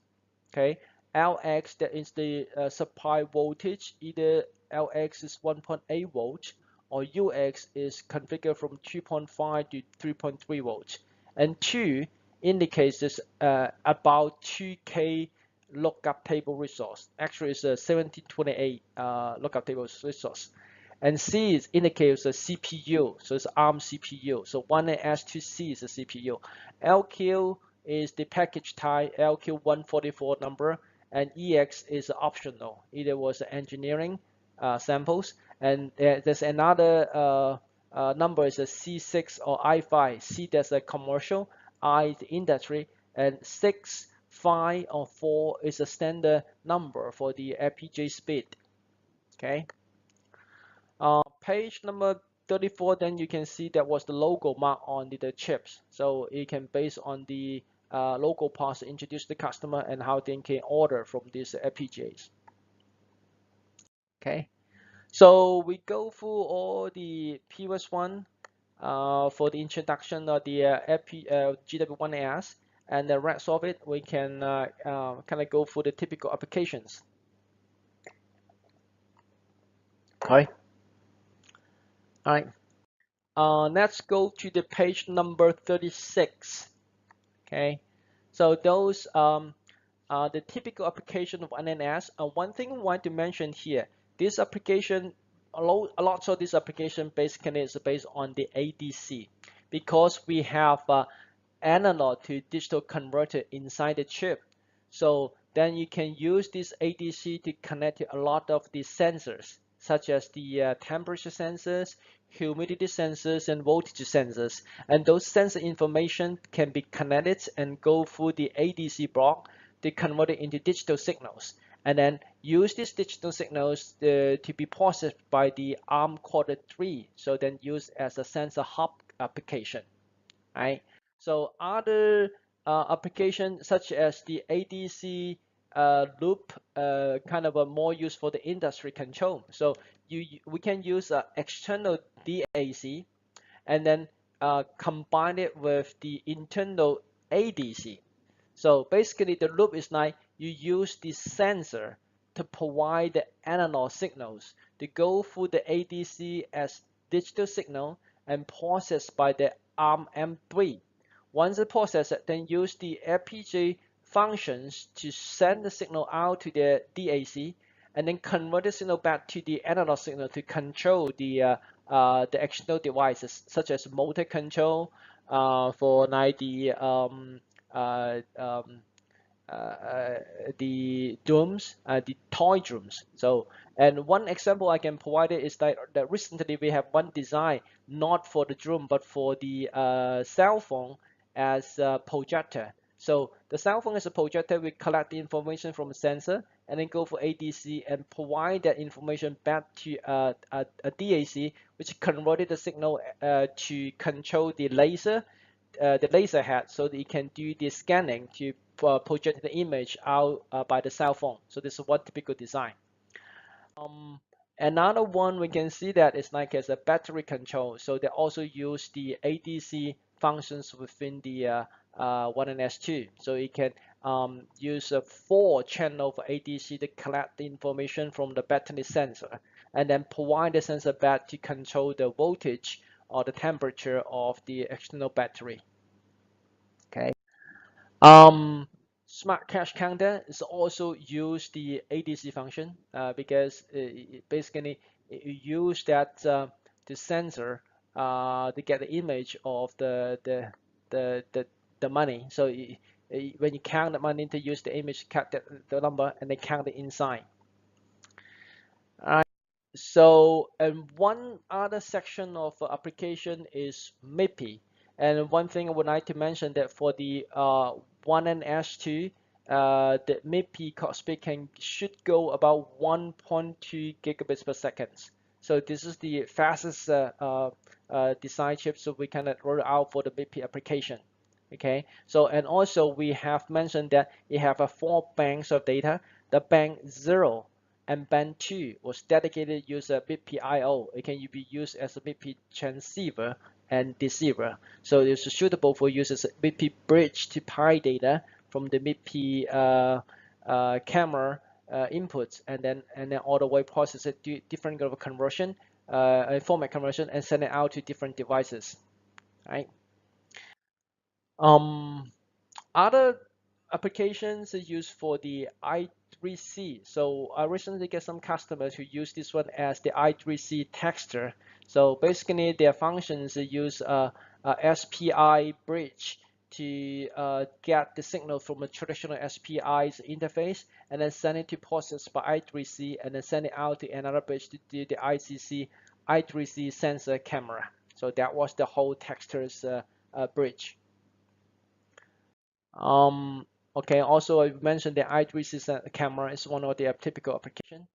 Okay, LX, that is the supply voltage. Either LX is 1.8 volts or UX is configured from 2.5 to 3.3 volts. And 2 indicates this about 2K lookup table resource. Actually, it's a 1728 lookup table resource. And C is indicates a CPU, so it's ARM CPU. So 1S to C is a CPU. LQ is the package type, LQ144 number, and EX is optional. Either was engineering samples, and there's another number is a C6 or I5. C, that's a commercial, I is the industry, and 6, 5, or 4 is a standard number for the FPGA speed. Okay. Page number 34, then you can see that was the logo mark on the chips. So you can base on the logo parts introduce the customer and how they can order from these FPGAs. Okay, so we go through all the previous one for the introduction of the GW1S, and the rest of it we can kind of go through the typical applications. Okay. All right. Let's go to the page number 36. Okay, so those are the typical application of NNS. One thing I want to mention here, this application, a lot of this application basically is based on the ADC, because we have analog to digital converter inside the chip. So then you can use this ADC to connect to a lot of the sensors, such as the temperature sensors, humidity sensors, and voltage sensors. And those sensor information can be connected and go through the ADC block to convert it into digital signals. And then use these digital signals to be processed by the ARM Cortex 3. So then used as a sensor hub application, right? So other applications such as the ADC loop, kind of a more used for the industry control. So we can use external DAC and then combine it with the internal ADC. So basically the loop is like you use the sensor to provide the analog signals to go through the ADC as digital signal and processed by the ARM M3. Once it processed, then use the FPGA functions to send the signal out to the DAC and then convert the signal back to the analog signal to control the external devices such as motor control for like the drums, the toy drums. So, and one example I can provide it is that recently we have one design not for the drum but for the cell phone as a projector. So the cell phone as a projector, we collect the information from the sensor and then go for ADC and provide that information back to a DAC, which converted the signal to control the laser head, so that it can do the scanning to project the image out by the cell phone. So this is one typical design. Another one we can see that is like as a battery control. So they also use the ADC functions within the 1NS2. So you can use a 4-channel for ADC to collect the information from the battery sensor and then provide the sensor back to control the voltage or the temperature of the external battery. Okay. Smart cache counter is also use the ADC function because basically you use that the sensor to get the image of the money. So when you count the money, to use the image, count the number, and then count it inside. So, and one other section of application is MIPI. And one thing I would like to mention that for the 1NS2, the MIPI clock speed should go about 1.2 gigabits per second. So this is the fastest design chip, so we can roll out for the MIPI application. Okay, so and also we have mentioned that you have 4 banks of data. The bank 0 and band 2 was dedicated use a MIPI I/O. It can be used as a MIPI transceiver and deceiver. So it's suitable for use as a MIPI bridge to PI data from the MIPI camera inputs, and then all the way process it, do different kind of conversion, format conversion, and send it out to different devices, right? Um, Other applications are used for the I3C. So I recently get some customers who use this one as the I3C texter. So basically their functions use a SPI bridge to get the signal from a traditional SPI's interface and then send it to process by I3C and then send it out to another bridge to do the I3C sensor camera. So that was the whole texter's bridge. Um, okay, also I mentioned the i3C camera is one of the typical application,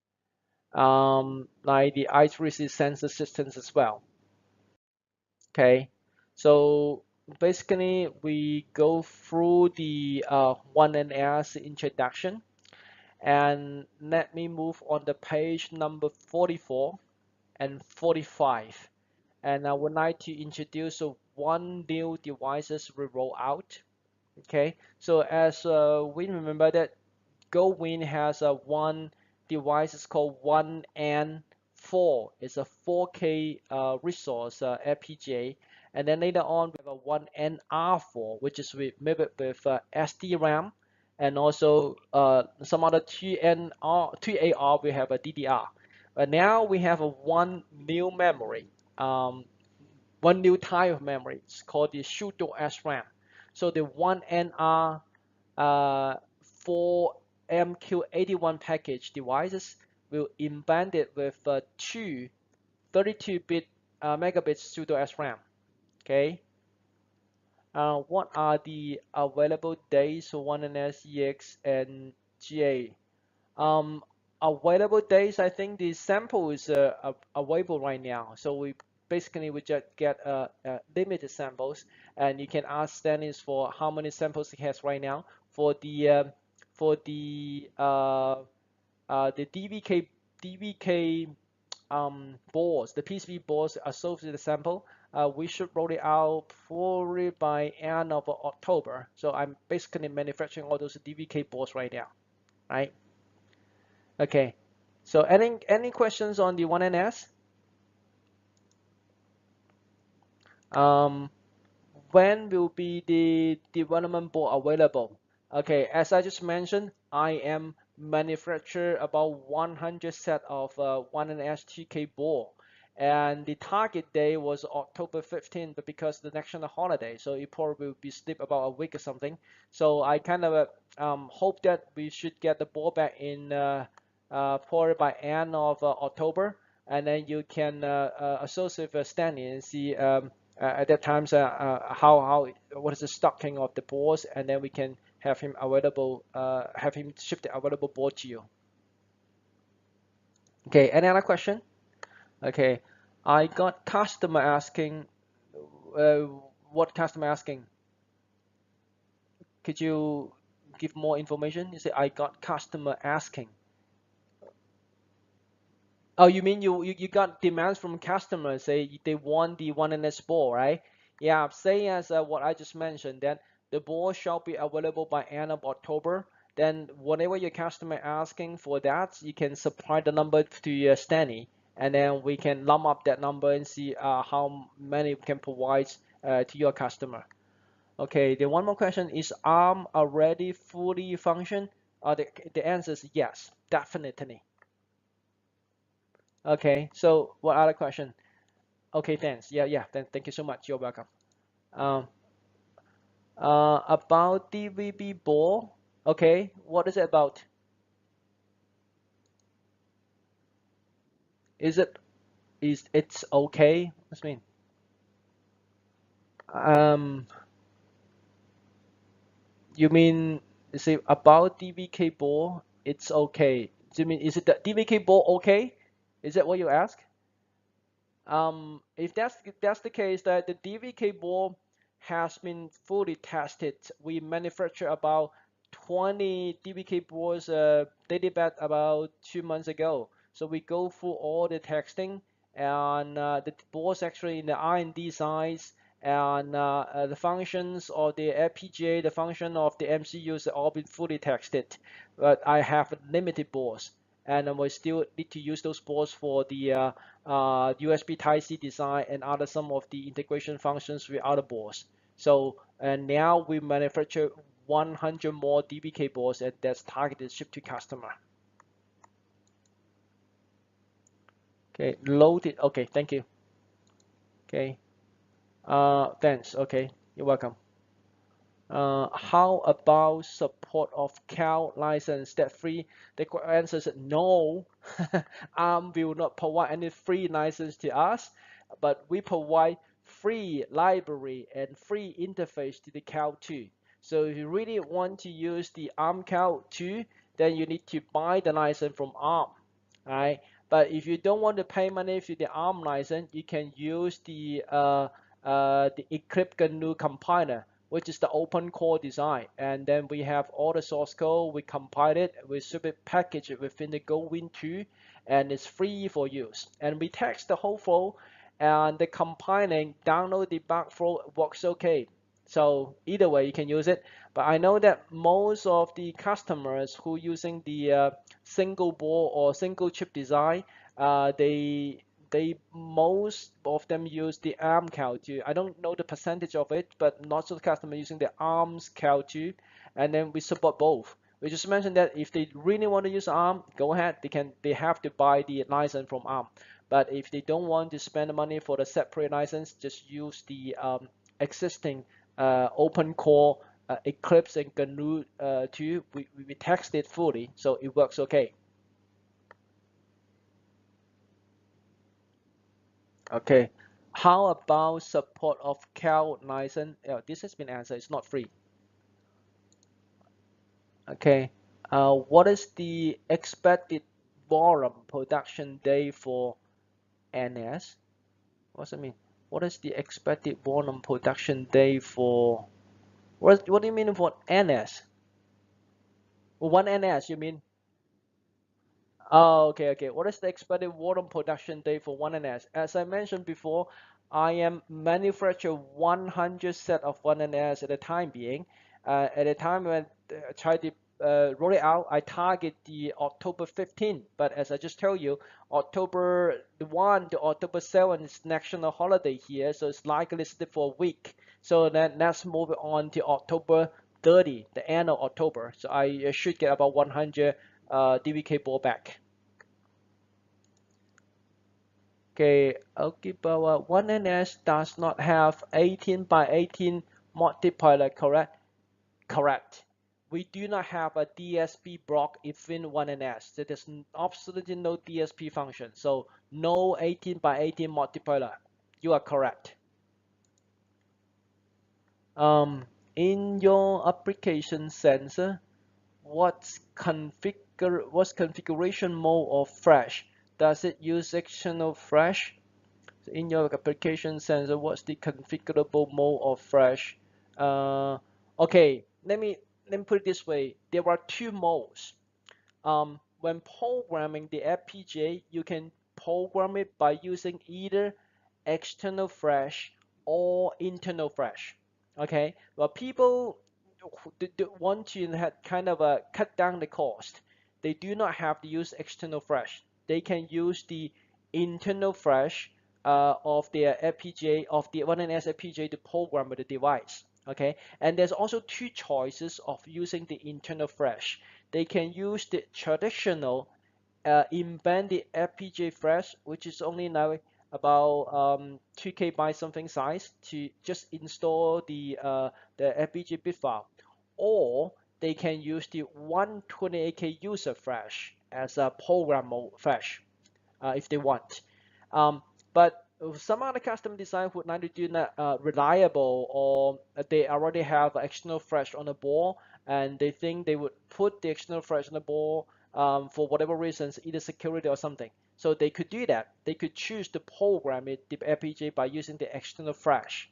like the i3C sensor systems as well. Okay, so basically we go through the 1NS introduction, and let me move on the page number 44 and 45. And I would like to introduce one new devices we roll out. Okay, so as we remember that Gowin has one device is called 1N4. It's a 4K resource FPGA, and then later on we have a 1NR4, which is maybe with SD-RAM, and also some other 2AR. We have a DDR, but now we have a one new memory. One new type of memory. It's called the pseudo SRAM. So the 1NR for MQ81 package devices will embed it with two 32-bit megabits pseudo SRAM. Okay. What are the available days for 1NS, EX, and GA? Um, Available days, I think the sample is available right now. So we just get limited samples, and you can ask Dennis for how many samples he has right now for for the uh, the DVK boards, the PCB boards associated with the sample. We should roll it out probably by end of October. So I'm basically manufacturing all those DVK boards right now, right? Okay, so any questions on the 1NS? Um, when will be the development board available? Okay, as I just mentioned, I am manufacture about 100 set of 1NS TK board, and the target day was October 15th, but because the national holiday, so it probably will be slip about a week or something. So I kind of hope that we should get the board back in probably by end of October, and then you can associate with Stanley and see at that time how what is the stocking of the boards, and then we can have him available, have him ship the available board to you. Okay, any other question? Okay, I got customer asking, uh, what customer asking? Could you give more information? You say I got customer asking. Oh, you mean you got demands from customers, say they want the 1NS board, right? Yeah, same as what I just mentioned, that the board shall be available by end of October. Then whatever your customer asking for that, you can supply the number to your Stanley, and then we can lump up that number and see how many we can provide to your customer. Okay, the one more question is ARM already fully function? The answer is yes, definitely. Okay, so what other question? Okay, thanks. Yeah. Thank you so much. You're welcome. Um, about DVB ball. Okay, what is it about? Is it's okay? What's mean? Um, you mean is it about DVK ball? It's okay. Do you mean is it the DVK ball okay? Is that what you ask? If that's the case, that the DVK board has been fully tested. We manufacture about 20 DBK boards dated back about 2 months ago. So we go through all the testing and the boards actually in the R&D size and the functions of the FPGA, the function of the MCUs have all been fully tested. But I have limited boards, and we still need to use those boards for the USB Type-C design and other some of the integration functions with other boards. So and now we manufacture 100 more DBK boards, and that's targeted shipped to customer. Okay, loaded. Okay, thank you. Okay, thanks. Okay, you're welcome. How about support of CAL license that free? The answer is no. ARM will not provide any free license to us, but we provide free library and free interface to the CAL 2. So if you really want to use the ARM CAL 2, then you need to buy the license from ARM, right? But if you don't want to pay money for the ARM license, you can use the Eclipse GNU compiler, which is the open core design. And then we have all the source code, we compile it, we ship it, package it within the Gowin 2, and it's free for use. And we test the whole flow, and the compiling, download, debug flow works okay. So either way, you can use it. But I know that most of the customers who using the single board or single chip design, they most of them use the ARM Cal2. I don't know the percentage of it, but lots of customers using the ARM's Cal2, and then we support both. We just mentioned that if they really want to use ARM, go ahead. They have to buy the license from ARM. But if they don't want to spend the money for the separate license, just use the existing open core Eclipse and GNU 2. We test it fully, so it works okay. Okay, how about support of CAL license? This has been answered. It's not free. Okay, what is the expected volume production day for NS? What's it mean? What is the expected volume production day for? What do you mean for NS? 1NS, you mean? Oh, okay. What is the expected volume production date for 1NS? As I mentioned before, I am manufacture 100 set of 1NS at a time being. At the time when I try to roll it out, I target the October 15. But as I just told you, October 1 to October 7 is national holiday here, so it's likely still for a week. So then let's move on to October 30, the end of October. So I should get about 100 DBK ball back. Okay, Algebra 1NS does not have 18 by 18 multiplier, correct? Correct. We do not have a DSP block within 1NS. There is absolutely no DSP function. So no 18 by 18 multiplier. You are correct. In your application sensor, what's configuration mode of flash? Does it use external flash? So in your application sensor, what's the configurable mode of flash? Okay, let me put it this way. There are two modes. When programming the FPGA, you can program it by using either external flash or internal flash. Okay, well, people want to have kind of cut down the cost. They do not have to use external flash. They can use the internal flash of their FPGA, of the 1NS FPGA to program the device. Okay, and there's also two choices of using the internal flash. They can use the traditional embedded FPGA flash, which is only now about 2K by something size, to just install the FPGA bit file, or they can use the 128K user flash as a program mode flash if they want. But some other custom design would like to do that reliable, or they already have external flash on the board and they think they would put the external flash on the board for whatever reasons, either security or something. So they could do that. They could choose to program it, the FPGA, by using the external flash.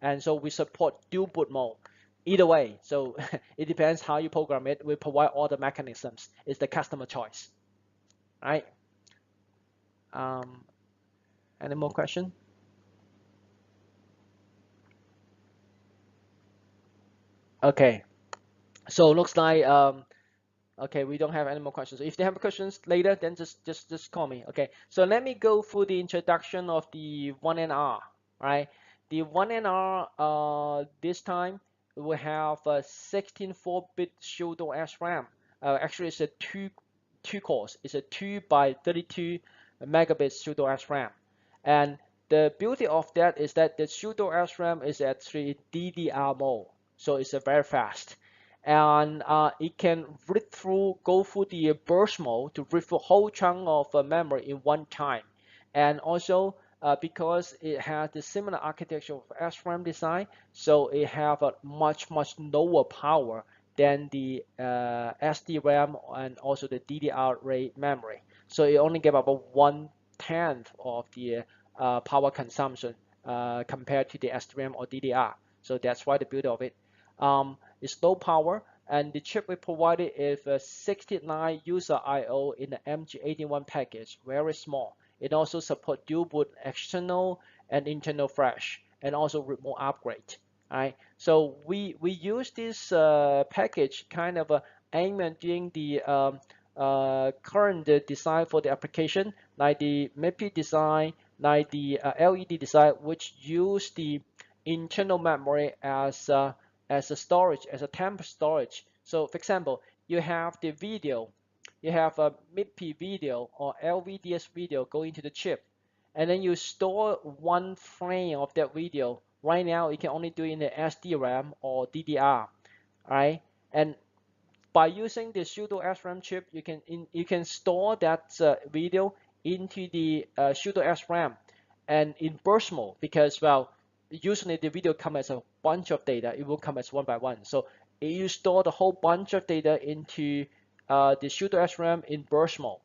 And so we support dual boot mode. Either way, so it depends how you program it. We provide all the mechanisms. It's the customer choice, right? Um, any more question? Okay, so looks like okay, we don't have any more questions. If they have questions later, then just call me. Okay, so let me go through the introduction of the 1NR, right? The 1NR this time we have a 16 4-bit pseudo SRAM. Actually, it's a two cores. It's a 2 by 32 megabit pseudo SRAM, and the beauty of that is that the pseudo SRAM is actually DDR mode, so it's a very fast, and it can go through the burst mode to read through whole chunk of memory in one time, and also because it has the similar architecture of SRAM design, so it have a much lower power than the SDRAM and also the DDR rate memory. So it only give about 1/10 of the power consumption compared to the SDRAM or DDR. So that's why the beauty of it. It's low power, and the chip we provided is a 69 user I/O in the MG81 package, very small. It also supports dual boot external and internal flash, and also remote upgrade. Right. So we use this package kind of aimed at doing the current design for the application, like the MIPI design, like the LED design, which use the internal memory as a storage, as a temp storage. So for example, you have the video, you have a MIPI video or LVDS video going to the chip, and then you store one frame of that video. Right now, you can only do it in the SDRAM or DDR, right? And by using the pseudo SRAM chip, you can store that video into the pseudo SRAM and in burst mode, because well, usually the video comes as a bunch of data. It will come as one by one. So you store the whole bunch of data into the pseudo SRAM in burst mode.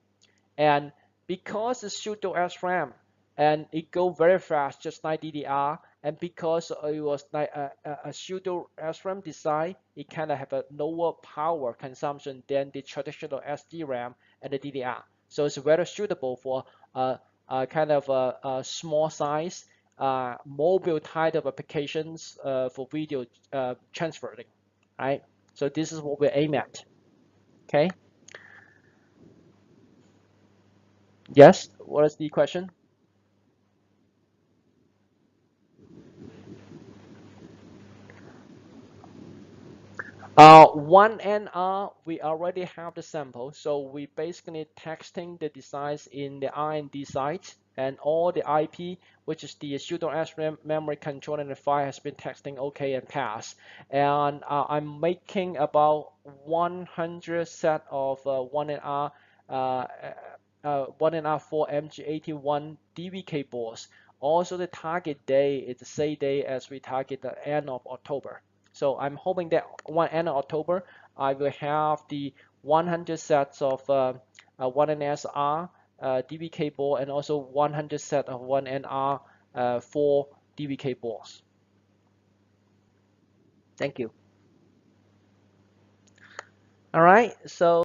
And because it's pseudo SRAM and it go very fast, just like DDR, and because it was like a pseudo SRAM design, it kind of have a lower power consumption than the traditional SDRAM and the DDR. So it's very suitable for kind of a small size, mobile type of applications for video transferring, right? So this is what we aim at. Okay. Yes. What is the question? 1NR, we already have the sample, so we basically testing the designs in the R&D site, and all the IP, which is the pseudo SRAM memory controller and the file, has been testing okay and passed. And I'm making about 100 set of 1NR 1NR4 MG81 DVK boards. Also, the target day is the same day as we target the end of October. So I'm hoping that end of October, I will have the 100 sets of 1NSR DVK board and also 100 set of 1NR 4 DVK boards. Thank you. All right, so